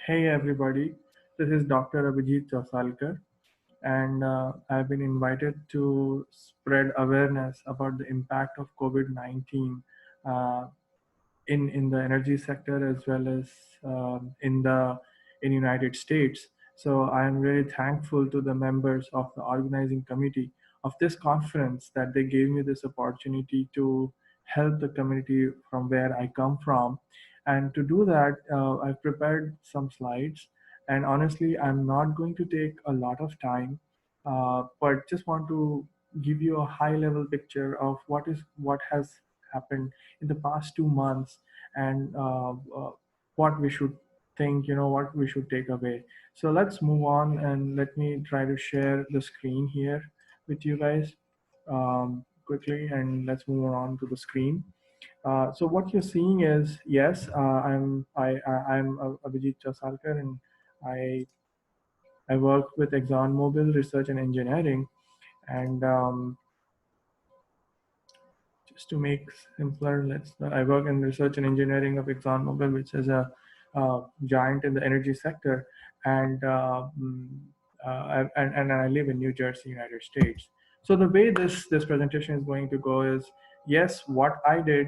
Hey everybody, this is Dr. Abhijit Chousalkar, and I've been invited to spread awareness about the impact of COVID-19 uh, in the energy sector as well as in United States. So I am really thankful to the members of the organizing committee of this conference that they gave me this opportunity to help the community from where I come from. And to do that, I've prepared some slides. And honestly, I'm not going to take a lot of time, but just want to give you a high level picture of what has happened in the past 2 months and what we should think, what we should take away. So let's move on and let me try to share the screen here with you guys quickly, and let's move on to the screen. So what you're seeing is, yes, I'm Abhijit Chousalkar, and I I work with ExxonMobil Research and Engineering, and just to make simpler, I work in research and engineering of ExxonMobil, which is a giant in the energy sector, and and I live in New Jersey, United States. So the way this presentation is going to go is, yes, what I did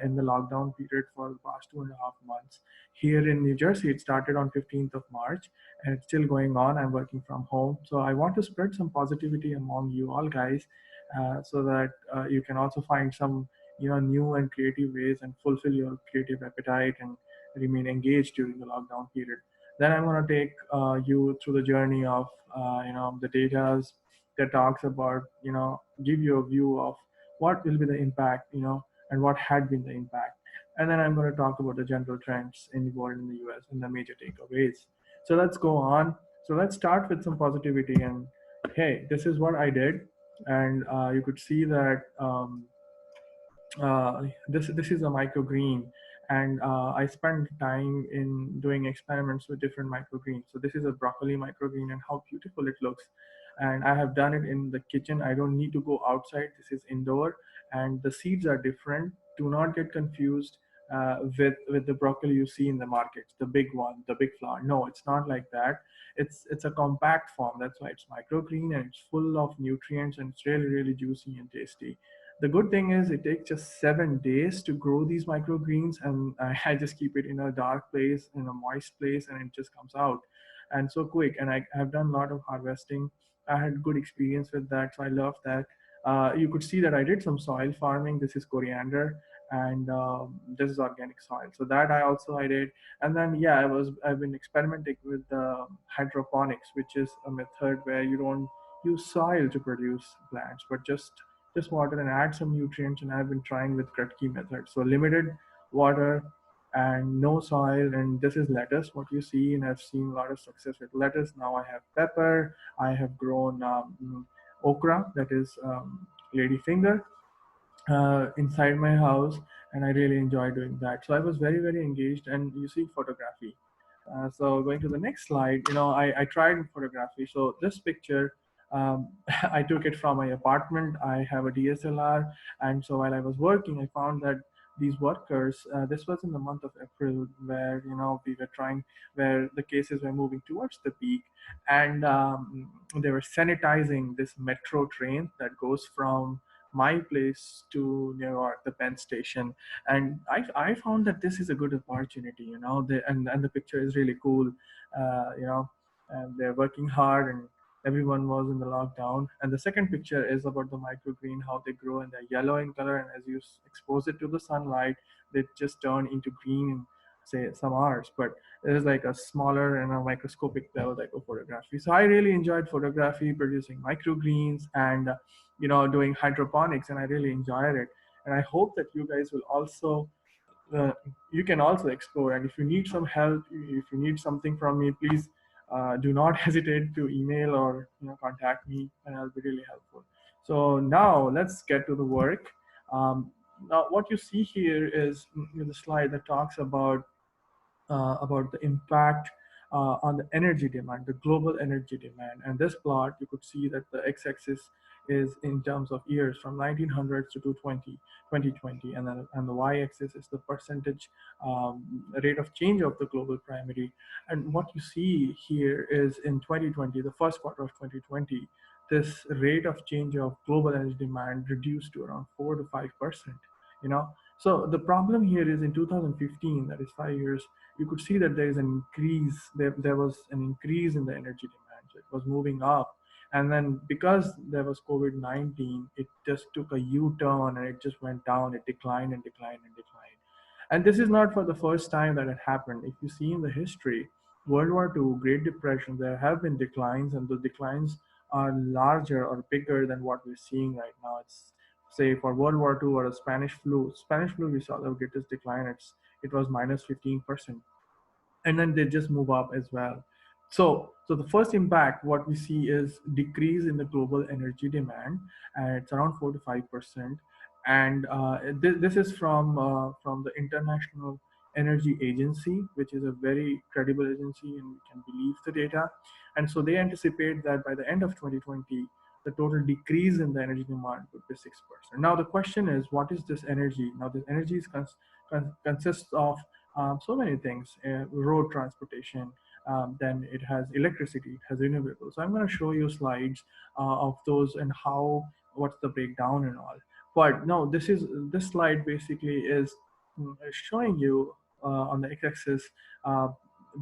in the lockdown period for the past 2.5 months here in New Jersey. It started on 15th of March, and it's still going on. I'm working from home, so I want to spread some positivity among you all guys, so that you can also find some new and creative ways and fulfill your creative appetite and remain engaged during the lockdown period. Then I'm going to take you through the journey of the data that talks about, give you a view of what will be the impact, and what had been the impact. And then I'm going to talk about the general trends in the world, in the US, and the major takeaways. So let's go on. So let's start with some positivity. And hey, this is what I did. And you could see that this is a microgreen, and I spent time in doing experiments with different microgreens. So this is a broccoli microgreen, and how beautiful it looks. And I have done it in the kitchen. I don't need to go outside. This is indoor, and the seeds are different. Do not get confused with the broccoli you see in the markets, the big one, the big flower. No, it's not like that. It's a compact form. That's why it's microgreen, and it's full of nutrients, and it's really really juicy and tasty. The good thing is it takes just 7 days to grow these microgreens, and I just keep it in a dark place, in a moist place, and it just comes out and so quick. And I have done a lot of harvesting. I had good experience with that, so I love that. You could see that I did some soil farming. This is coriander, and this is organic soil. So that I did. And then yeah, I've been experimenting with hydroponics, which is a method where you don't use soil to produce plants, but just water and add some nutrients. And I've been trying with Kretke method. So limited water and no soil. And this is lettuce, what you see. And I've seen a lot of success with lettuce. Now I have pepper. I have grown okra, that is lady finger, inside my house, and I really enjoy doing that. So I was very, very engaged. And you see photography. So going to the next slide, I tried photography. So this picture, I took it from my apartment. I have a DSLR, and so while I was working, I found that these workers, this was in the month of April, where we were trying, where the cases were moving towards the peak, and they were sanitizing this metro train that goes from my place to New York, the Penn Station. And I found that this is a good opportunity, and the picture is really cool. And they're working hard, and everyone was in the lockdown. And the second picture is about the microgreen, how they grow, and they're yellow in color, and as you expose it to the sunlight, they just turn into green in, say, some hours. But there's like a smaller and a microscopic level type of photography. So I really enjoyed photography, producing microgreens, and doing hydroponics, and I really enjoyed it. And I hope that you guys will also uh, you can also explore. And if you need some help, if you need something from me, please do not hesitate to email or contact me, and I'll be really helpful. So now let's get to the work. Now what you see here is the slide that talks about the impact on the energy demand, the global energy demand. And this plot, you could see that the x-axis is in terms of years from 1900s to 2020, and the y-axis is the percentage rate of change of the global primary. And what you see here is in 2020, the first quarter of 2020, this rate of change of global energy demand reduced to around 4 to 5%. You know, so the problem here is in 2015, that is 5 years, you could see that there is an increase. There was an increase in the energy demand. So it was moving up, and then because there was COVID-19, it just took a U-turn and it just went down. It declined and declined and declined. And this is not for the first time that it happened. If you see in the history, World War II, Great Depression, there have been declines, and the declines are larger or bigger than what we're seeing right now. It's say for World War II or a Spanish flu. Spanish flu, we saw the greatest decline. It was minus 15%, and then they just move up as well. So the first impact, what we see is decrease in the global energy demand, and it's around 4 to 5%. And this is from the International Energy Agency, which is a very credible agency, and we can believe the data. And so they anticipate that by the end of 2020, the total decrease in the energy demand would be 6%. Now the question is, what is this energy? Now this energy consists of so many things: road transportation, then it has electricity, it has renewables. So I'm going to show you slides of those and how, what's the breakdown and all. But no, this slide basically is showing you on the x-axis, uh,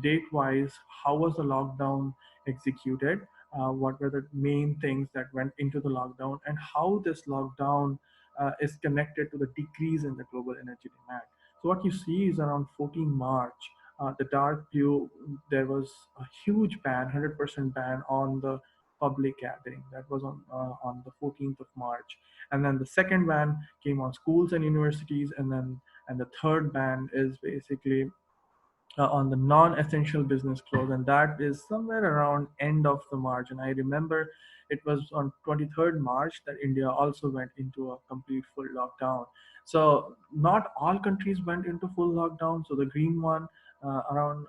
date wise, how was the lockdown executed, what were the main things that went into the lockdown, and how this lockdown is connected to the decrease in the global energy demand. So what you see is around 14 March, the dark blue, there was a huge ban, 100% ban on the public gathering. That was on the 14th of March. And then the second ban came on schools and universities, and the third ban is basically on the non-essential business close, and that is somewhere around end of the March. And I remember it was on 23rd March that India also went into a complete full lockdown. So not all countries went into full lockdown. So the green one, around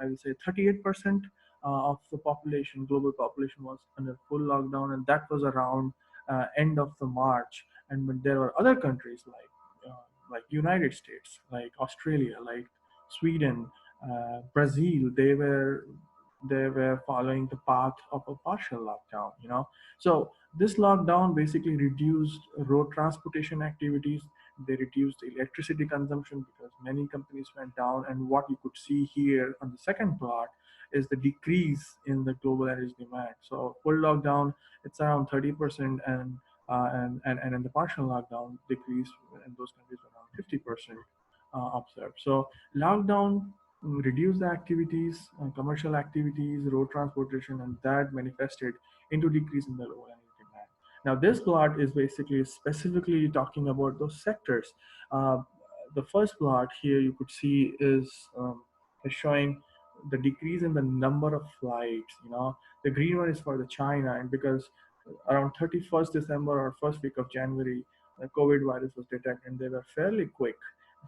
I will say 38% of the population, global population, was under full lockdown, and that was around end of the March. And when there were other countries like United States, like Australia, like Sweden, Brazil, they were following the path of a partial lockdown. So this lockdown basically reduced road transportation activities. They reduced electricity consumption because many companies went down. And what you could see here on the second plot is the decrease in the global energy demand. So full lockdown, it's around 30%, and in the partial lockdown, decrease in those countries around 50% observed. So lockdown reduced the activities, commercial activities, road transportation, and that manifested into decrease in the low energy demand. Now, this plot is basically specifically talking about those sectors. Uh, the first plot here you could see is showing the decrease in the number of flights. The green one is for the China, and because around 31st December or first week of January, the COVID virus was detected, and they were fairly quick.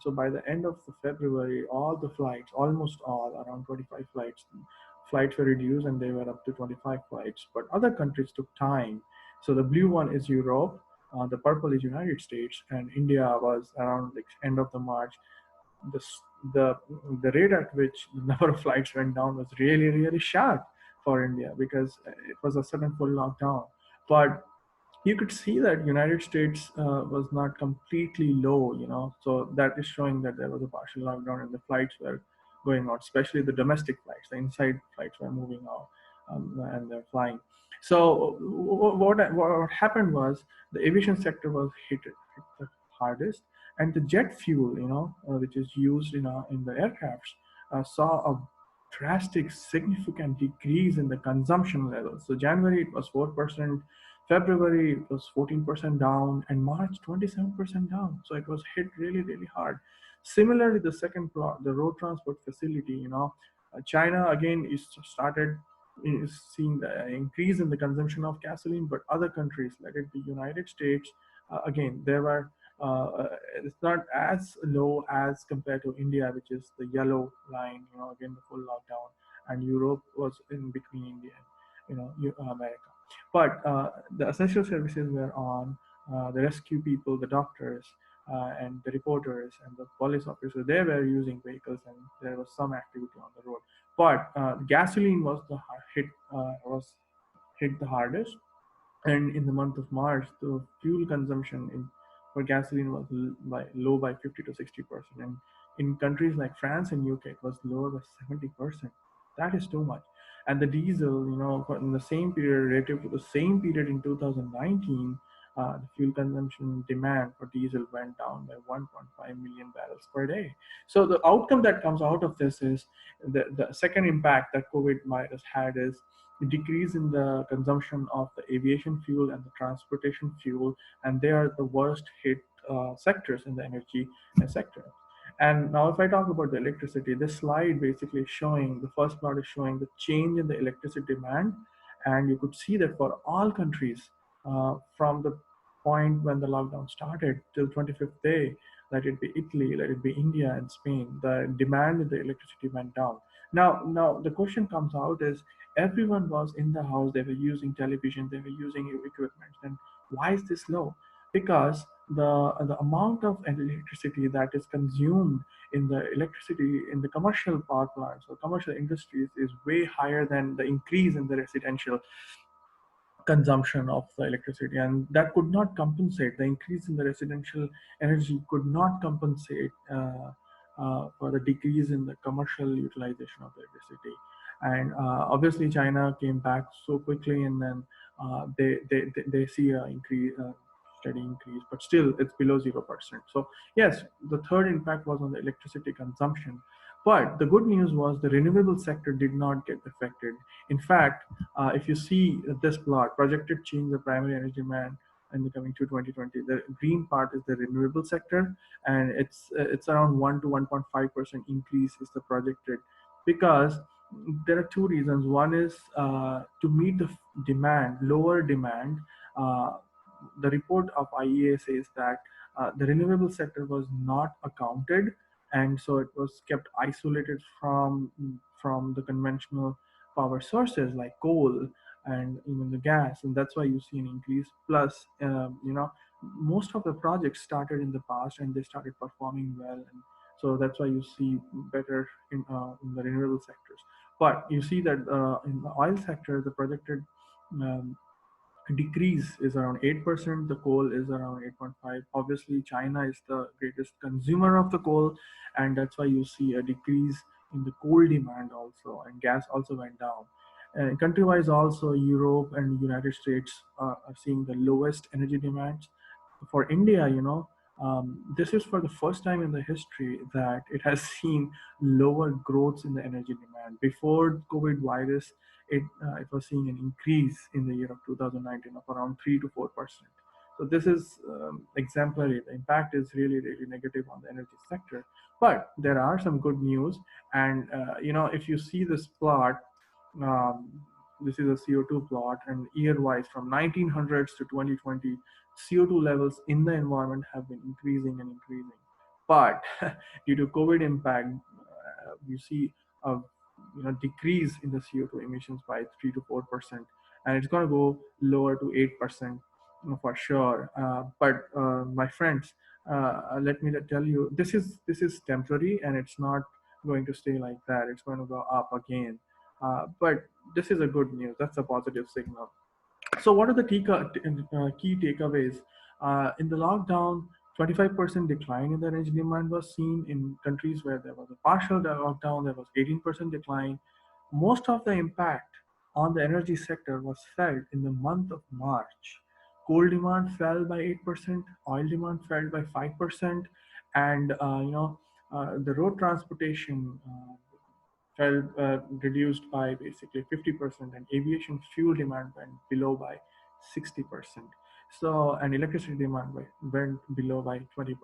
So by the end of the February, all the flights, almost all, around 25 flights were reduced, and they were up to 25 flights. But other countries took time. So the blue one is Europe, the purple is United States, and India was around like end of the March. The the the rate at which the number of flights went down was really really sharp for India, because it was a sudden full lockdown. But you could see that United States was not completely low, so that is showing that there was a partial lockdown and the flights were going out, especially the domestic flights. The inside flights were moving out, and they're flying. So what happened was the aviation sector was hit the hardest, and the jet fuel, which is used in the aircrafts, saw a drastic, significant decrease in the consumption levels. So January it was 4%, February it was 14% down, and March 27% down. So it was hit really, really hard. Similarly, the second plot, the road transport facility, China again is seeing the increase in the consumption of gasoline, but other countries, like it be United States, again they were. It's not as low as compared to India, which is the yellow line. Again the full lockdown, and Europe was in between India and America. But the essential services were on. The rescue people, the doctors, and the reporters and the police officers, they were using vehicles, and there was some activity on the road. But gasoline was was hit the hardest, and in the month of March, the fuel consumption for gasoline was low by 50 to 60%, and in countries like France and UK, it was lower by 70%. That is too much. And the diesel, in the same period, relative to the same period in 2019, the fuel consumption demand for diesel went down by 1.5 million barrels per day. So the outcome that comes out of this is the second impact that COVID virus had is decrease in the consumption of the aviation fuel and the transportation fuel, and they are the worst hit sectors in the energy sector. And now, if I talk about the electricity, this slide basically is showing, the first part is showing the change in the electricity demand, and you could see that for all countries, from the point when the lockdown started till 25th day, let it be Italy, let it be India and Spain, the demand in the electricity went down. Now the question comes out is, everyone was in the house, they were using television, they were using equipment, then why is this low? Because the amount of electricity that is consumed in the electricity in the commercial power plants or commercial industries is way higher than the increase in the residential consumption of the electricity, and that could not compensate. The increase in the residential energy could not compensate for the decrease in the commercial utilization of the electricity. And obviously China came back so quickly, and then they see a steady increase, but still it's below 0%. So yes, the third impact was on the electricity consumption. But the good news was the renewable sector did not get affected. In fact, if you see this plot, projected change the primary energy demand in the coming to 2020, the green part is the renewable sector, and it's around 1 to 1.5% increase is the projected, because there are two reasons. One is to meet the demand, lower demand. Uh, the report of IEA says that the renewable sector was not accounted, and so it was kept isolated from the conventional power sources like coal and even the gas, and that's why you see an increase. Plus, most of the projects started in the past and they started performing well, and so that's why you see better in the renewable sectors. But you see that in the oil sector, the projected um, decrease is around 8%. The coal is around 8.5. Obviously, China is the greatest consumer of the coal, and that's why you see a decrease in the coal demand also, and gas also went down. Country-wise, also Europe and United States are seeing the lowest energy demands. For India, this is for the first time in the history that it has seen lower growth in the energy demand. Before COVID virus, it was seeing an increase in the year of 2019 of around 3 to 4%. So this is exemplary. The impact is really, really negative on the energy sector. But there are some good news, and if you see this plot, um, this is a CO2 plot, and year-wise from 1900s to 2020, CO2 levels in the environment have been increasing and increasing. But due to COVID impact, you see a decrease in the CO2 emissions by 3 to 4%, and it's going to go lower to 8%, for sure. But my friends, let me tell you, this is temporary, and it's not going to stay like that. It's going to go up again. But this is a good news. That's a positive signal. So, what are the key takeaways? In the lockdown, 25% decline in the energy demand was seen in countries where there was a partial lockdown. There was 18% decline. Most of the impact on the energy sector was felt in the month of March. Coal demand fell by 8%, oil demand fell by 5%, and the road transportation fell reduced by basically 50%, and aviation fuel demand went below by 60%. So, and electricity demand went below by 20%.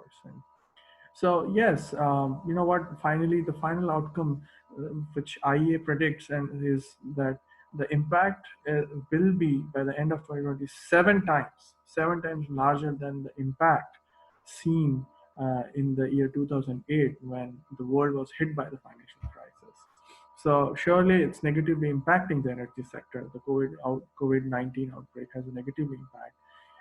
So yes, you know what? Finally, the final outcome, which IEA predicts, and is that the impact will be by the end of 2020 seven times larger than the impact seen in the year 2008, when the world was hit by the financial crisis. So surely it's negatively impacting the energy sector. The COVID-19 outbreak has a negative impact,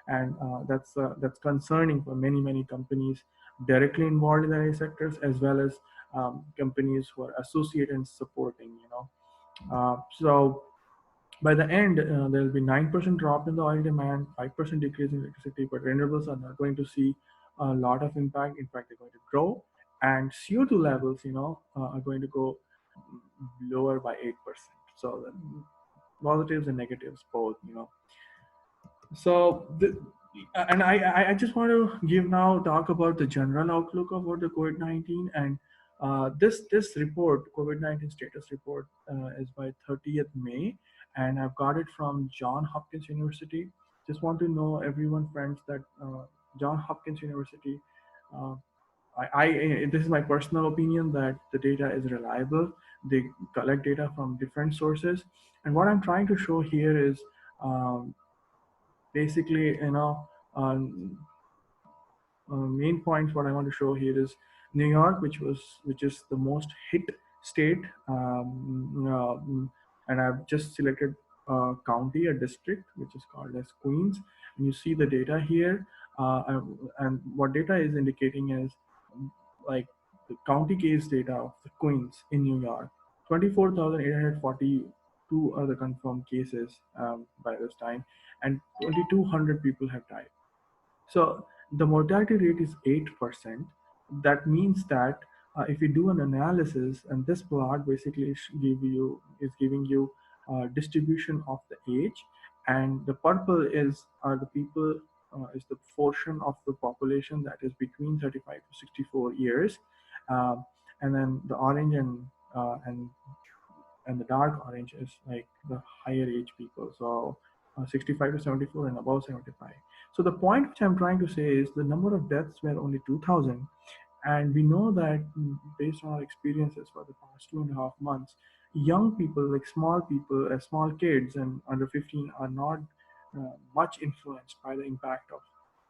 and that's concerning for many companies directly involved in the energy sectors, as well as companies who are associated and supporting. So by the end, there will be 9% drop in the oil demand, 5% decrease in electricity, but renewables are not going to see a lot of impact. In fact, they're going to grow, and CO2 levels, are going to go lower by 8%. So the positives and negatives both. So and I just want to give now talk about the general outlook about the COVID-19, and this report, COVID-19 status report, is by 30th May, and I've got it from John Hopkins University. Just want to know everyone, friends, that John Hopkins University. Uh, this is my personal opinion that the data is reliable. They collect data from different sources, and what I'm trying to show here is basically, um, main points what I want to show here is New York, which is the most hit state, and I've just selected a county, a district, which is called as Queens, and you see the data here, and what data is indicating is like the county case data of the Queens in New York, 24,842 are the confirmed cases by this time, and 2,200 people have died. So the mortality rate is 8%. That means that if you do an analysis, and this plot basically is giving you distribution of the age, and the purple is are the people is the portion of the population that is between 35 to 64 years, um, and then the orange and the dark orange is like the higher age people. So 65 to 74 and above 75. So the point which I'm trying to say is the number of deaths were only 2,000, and we know that based on our experiences for the past 2.5 months, young people, like small people, small kids and under 15, are not much influenced by the impact of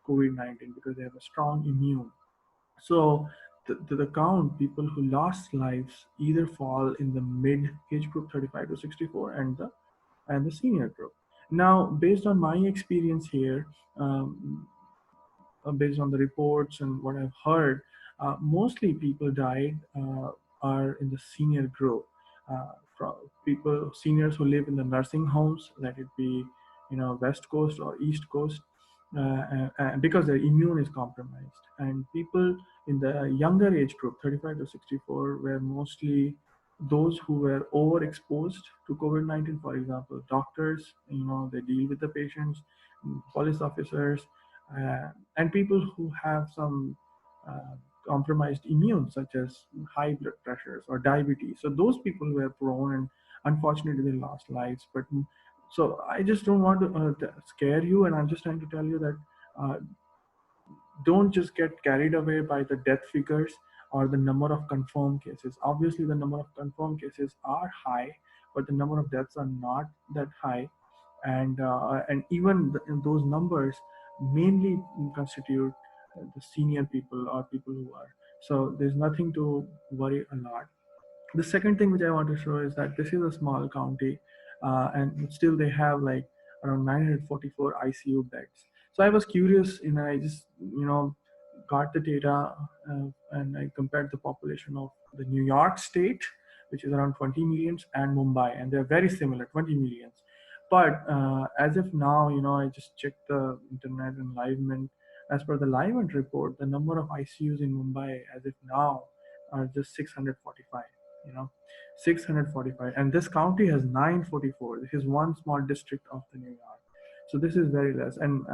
COVID-19 because they have a strong immune. So the count people who lost lives either fall in the mid age group, 35 to 64, and the senior group. Now, based on my experience here, um, based on the reports and what I've heard, mostly people died are in the senior group. From people, seniors who live in the nursing homes, let it be, West Coast or East Coast, because their immune is compromised. And people in the younger age group, 35 to 64, were mostly those who were overexposed to COVID-19. For example, doctors, they deal with the patients, police officers, and people who have some uh, compromised immune, such as high blood pressures or diabetes. So those people were prone, and unfortunately, they lost lives. But so I just don't want to scare you, and I'm just trying to tell you that uh, don't just get carried away by the death figures or the number of confirmed cases. Obviously, the number of confirmed cases are high, but the number of deaths are not that high, and even those numbers mainly constitute the senior people or people who are. So there's nothing to worry a lot. The second thing which I want to show is that this is a small county, and still they have like around 944 ICU beds. So I was curious, I just got the data, and I compared the population of the New York State, which is around 20 millions, and Mumbai, and they're very similar, 20 millions. But as of now, I just checked the internet and Livement. As per the Livement report, the number of ICUs in Mumbai as of now are just 645. You know, 645, and this county has 944. This is one small district of the New York. So this is very less. And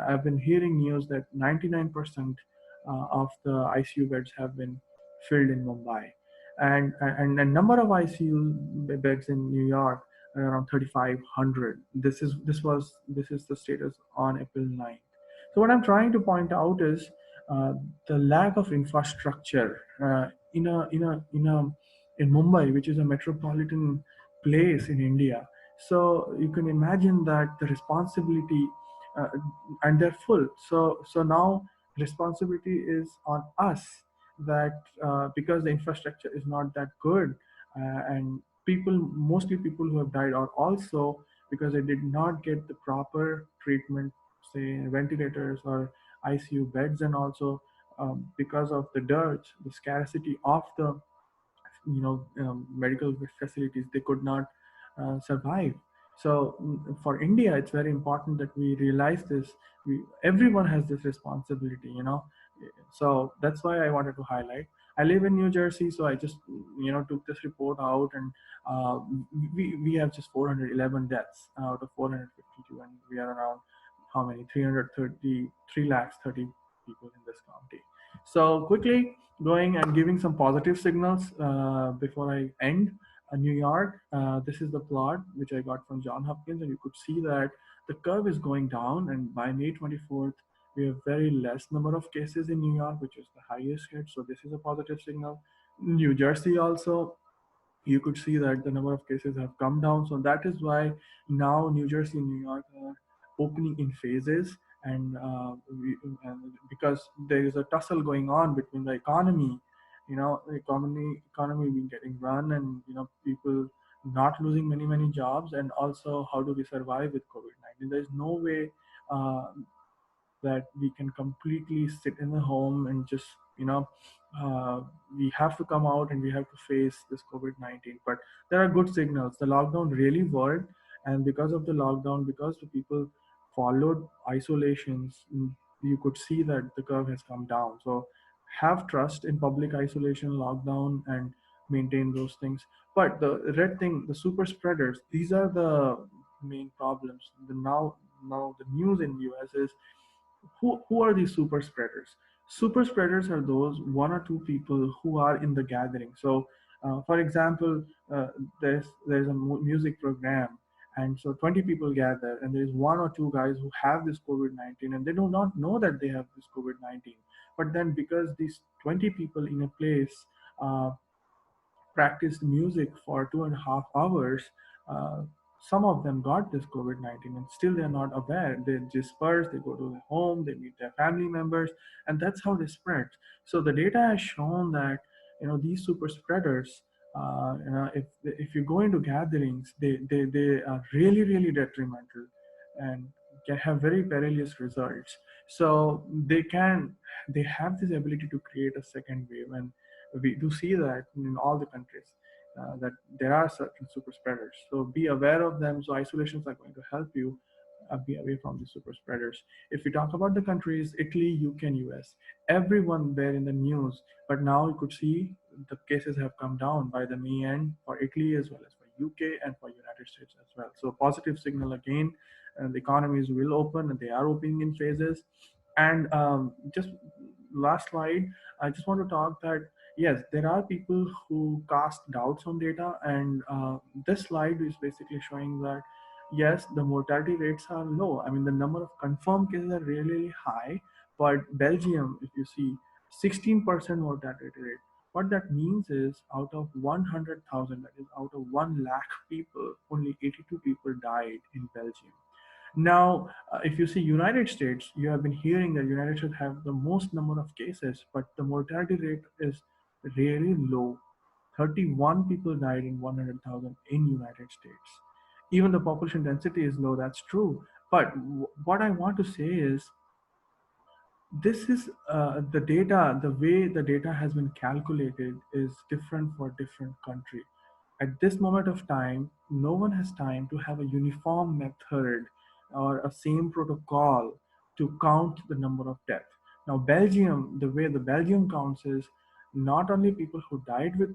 I've been hearing news that 99% of the ICU beds have been filled in Mumbai, and the number of ICU beds in New York are around 3,500. This is the status on April 9th. So what I'm trying to point out is the lack of infrastructure in Mumbai, which is a metropolitan place in India. So you can imagine that the responsibility, uh, and they're full. So now responsibility is on us, that because the infrastructure is not that good, and people, mostly people who have died are also because they did not get the proper treatment, say ventilators or ICU beds, and also because of the dearth, the scarcity of the medical facilities, they could not survive. So for India, it's very important that we realize this. Everyone has this responsibility, so that's why I wanted to highlight. I live in New Jersey, so I just took this report out, and uh, we have just 411 deaths out of 452, and we are around how many, 330, 3 lakhs 30 people in this county. So quickly going and giving some positive signals before I end. New York, this is the plot which I got from John Hopkins, and you could see that the curve is going down, and by May 24th, we have very less number of cases in New York, which is the highest hit. So this is a positive signal. New Jersey also, you could see that the number of cases have come down. So that is why now New Jersey and New York are opening in phases, and because there is a tussle going on between the economy, the economy being getting run, and people not losing many jobs, and also how do we survive with COVID-19. There is no way uh, that we can completely sit in the home and just uh, we have to come out and we have to face this COVID-19. But there are good signals. The lockdown really worked, and because of the lockdown, because the people followed isolations, you could see that the curve has come down. So have trust in public isolation, lockdown, and maintain those things. But the red thing, the super spreaders, these are the main problems. Now the news in US is who are these super spreaders. Super spreaders are those one or two people who are in the gathering. So for example, there's a music program, and so 20 people gather, and there's one or two guys who have this COVID-19, and they do not know that they have this COVID-19. But then because these 20 people in a place uh, practiced music for 2.5 hours. Uh, some of them got this COVID 19, and still they're not aware. They disperse, they go to their home, they meet their family members, and that's how they spread. So the data has shown that these super spreaders, if you go into gatherings, they are really detrimental and can have very perilous results. So they have this ability to create a second wave, and we do see that in all the countries, that there are certain super spreaders. So be aware of them. So isolations are going to help you be away from the super spreaders. If we talk about the countries, Italy, UK, and US, everyone were in the news, but now you could see the cases have come down by the May end for Italy as well as for UK and for United States as well. So positive signal again, and the economies will open, and they are opening in phases. And just last slide, I just want to talk that yes, there are people who cast doubts on data, and this slide is basically showing that yes, the mortality rates are low. I mean, the number of confirmed cases are really high, but Belgium, if you see, 16% mortality rate. What that means is out of 100,000, that is out of 1 lakh people, only 82 people died in Belgium. Now, if you see United States, you have been hearing that United States have the most number of cases, but the mortality rate is really low. 31 people died in 100,000 in United States. Even the population density is low, that's true. But what I want to say is this is the data, the way the data has been calculated is different for different country. At this moment of time, no one has time to have a uniform method or a same protocol to count the number of deaths. Now Belgium, the way the Belgium counts is not only people who died with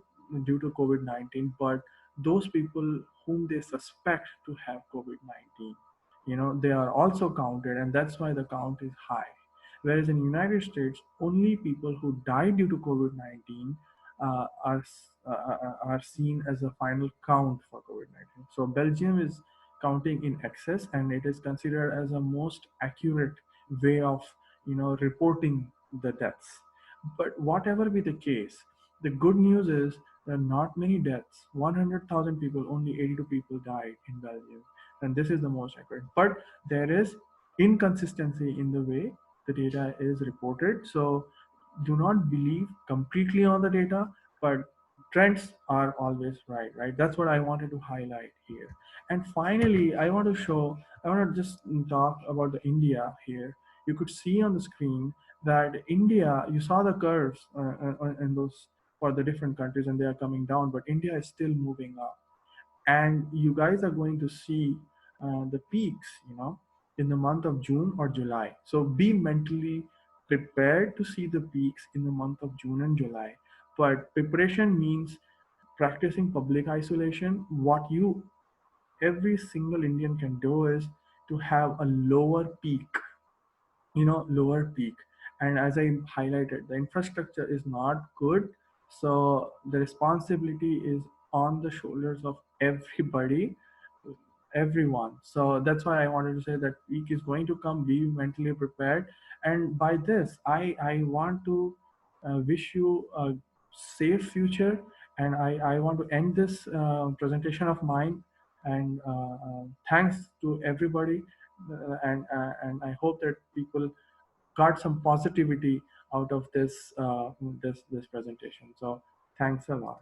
due to COVID-19, but those people whom they suspect to have COVID-19, they are also counted, and that's why the count is high. Whereas in United States, only people who died due to COVID-19 are seen as a final count for COVID-19. So Belgium is counting in excess, and it is considered as a most accurate way of reporting the deaths. But whatever be the case, the good news is there are not many deaths. 100,000 people, only 82 people died in Belgium, and this is the most accurate. But there is inconsistency in the way the data is reported. So do not believe completely on the data, but trends are always right? That's what I wanted to highlight here. And finally, I want to just talk about the India here. You could see on the screen that India, you saw the curves in those for the different countries, and they are coming down, but India is still moving up. And you guys are going to see the peaks, in the month of June or July. So be mentally prepared to see the peaks in the month of June and July. But preparation means practicing public isolation. What you every single Indian can do is to have a lower peak, lower peak. And as I highlighted, the infrastructure is not good, so the responsibility is on the shoulders of everybody, everyone. So that's why I wanted to say that week is going to come, be mentally prepared. And by this, I want to wish you a safe future. And I want to end this presentation of mine. And thanks to everybody. And I hope that people got some positivity out of this presentation. So thanks a lot.